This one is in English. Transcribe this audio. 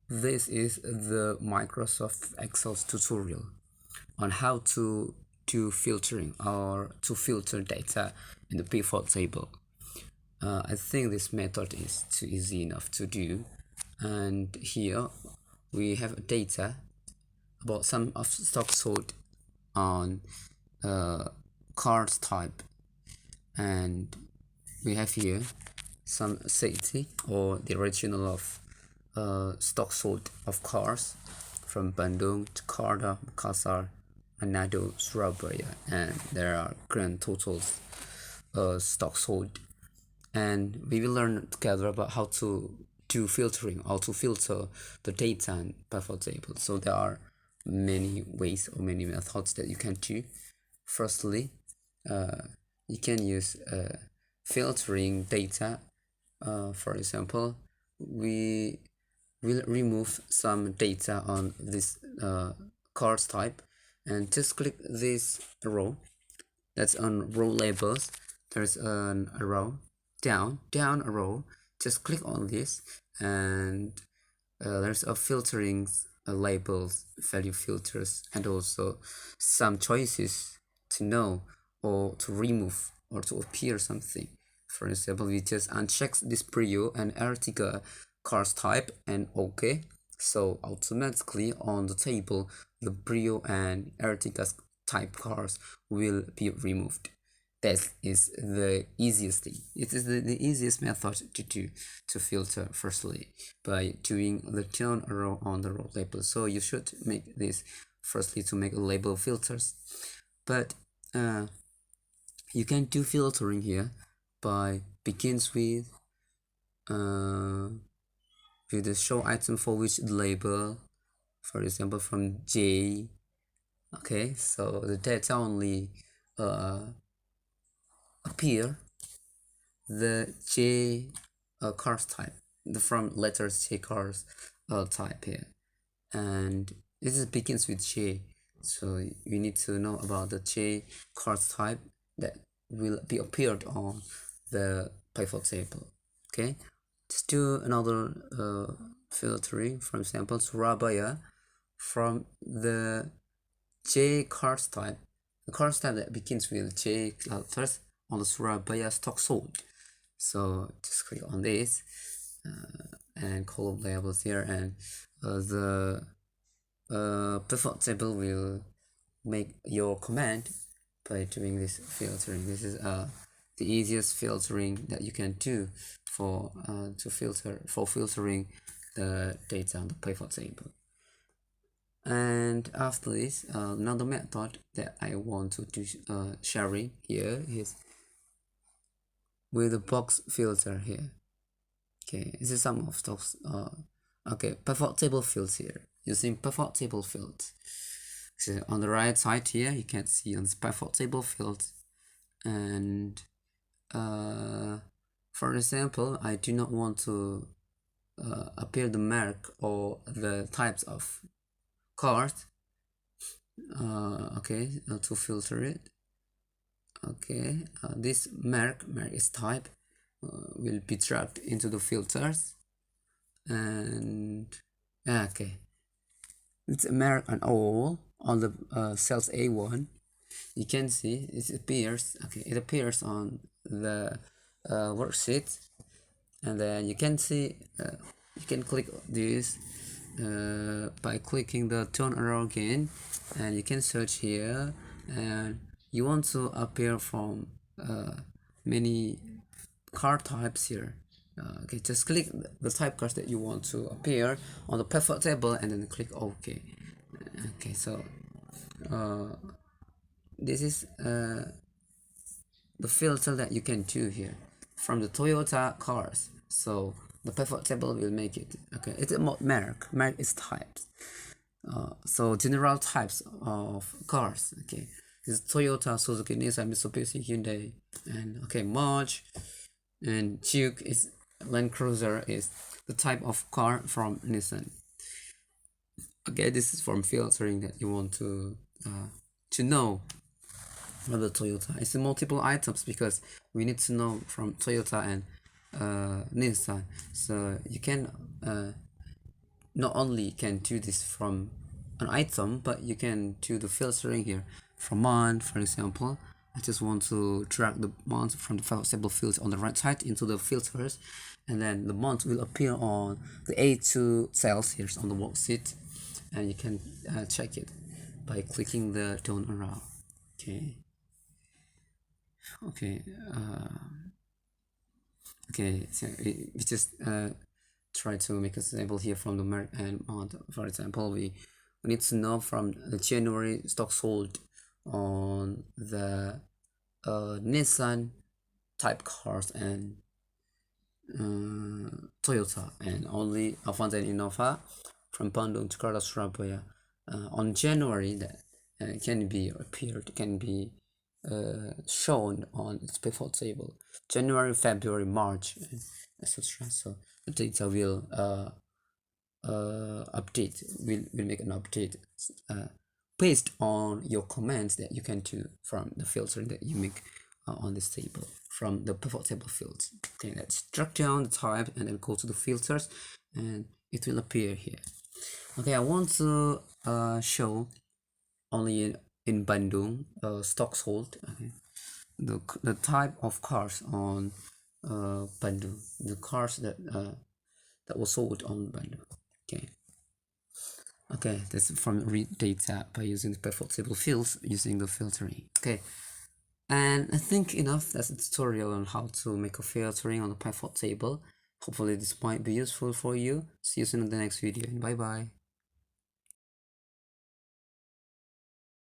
This is the Microsoft Excel's tutorial on how to do filtering or to filter data in the pivot table. I think this method is too easy enough to do. And here we have data about some of stock sold on cars type, and we have here some city or the original of stock sold of cars from Bandung, Jakarta, Makassar, Manado, Surabaya, and there are grand totals stock sold. And we will learn together about how to do filtering or to filter the data in pivot table. So there are many ways or many methods that you can do. Firstly, you can use filtering data. For example, we will remove some data on this cards type and just click this row that's on row labels. There's an arrow down arrow. Just click on this, and there's a filtering labels, value filters, and also some choices to know or to remove or to appear something. For example, we just uncheck this Brio and Ertiga cars type and OK. So automatically on the table, the Brio and Ertiga type cars will be removed. That is the easiest thing. It is the easiest method to do to filter firstly by doing the turn arrow on the row label. So you should make this firstly to make a label filters. But you can do filtering here by begins with the show item for which label, for example from J. Okay, so the data only appear the J cars type, the from letters J cars type here, and this begins with J, so you need to know about the J cars type that will be appeared on the pivot table. Okay, let's do another filtering. For example, Surabaya from the J cars type, the cars type that begins with J letters on the Surabaya stock sold. So just click on this and column labels here, and the pivot table will make your command by doing this filtering. This is the easiest filtering that you can do for filtering the data on the pivot table. And after this, another method that I want to do sharing here is with the box filter here. Okay, this is some of those okay, pivot table fields here using pivot table fields. So on the right side here you can see on this pivot table field, and for example, I do not want to appear the mark or the types of cards. Okay, to filter it. Okay, this mark is type will be dragged into the filters, and okay, it's a mark on all on the cells A1. You can see it appears. Okay, it appears on the worksheet, and then you can see you can click this by clicking the turn arrow again, and you can search here, and you want to appear from many card types here. Okay, just click the type cards that you want to appear on the pivot table and then click OK. Okay, so this is the filter that you can do here from the Toyota cars. So the pivot table will make it. Okay, it's a mark is types. So general types of cars. Okay, is Toyota, Suzuki, Nissan, Mitsubishi, Hyundai, and okay, March, and Juke is Land Cruiser is the type of car from Nissan. Okay, this is from filtering that you want to know from the Toyota. It's multiple items because we need to know from Toyota and Nissan. So you can not only can do this from an item, but you can do the filtering here from month, for example. I just want to drag the month from the pivot table fields on the right side into the filters, and then the month will appear on the A2 cells here on the worksheet, and you can check it by clicking the down arrow. Okay. Okay. Okay. So we just try to make a sample here from the month and month. For example, we need to know from the January stock sold on the Nissan type cars and Toyota, and only Avanza and Innova from Bandung to Jakarta, Surabaya on January. That can be appeared, can be shown on its pivot table. January, February, March, etc. So the data will update. Will make an update based on your commands that you can do from the filtering that you make on this table from the pivot table fields. Okay, let's drag down the type and then go to the filters, and it will appear here. Okay, I want to show only in Bandung stock sold. Okay. The type of cars on Bandung, the cars that that was sold on Bandung. Okay. Okay, that's from read data by using the pivot table fields using the filtering. Okay, and I think enough. That's a tutorial on how to make a filtering on the pivot table. Hopefully this might be useful for you. See you soon in the next video. Bye bye.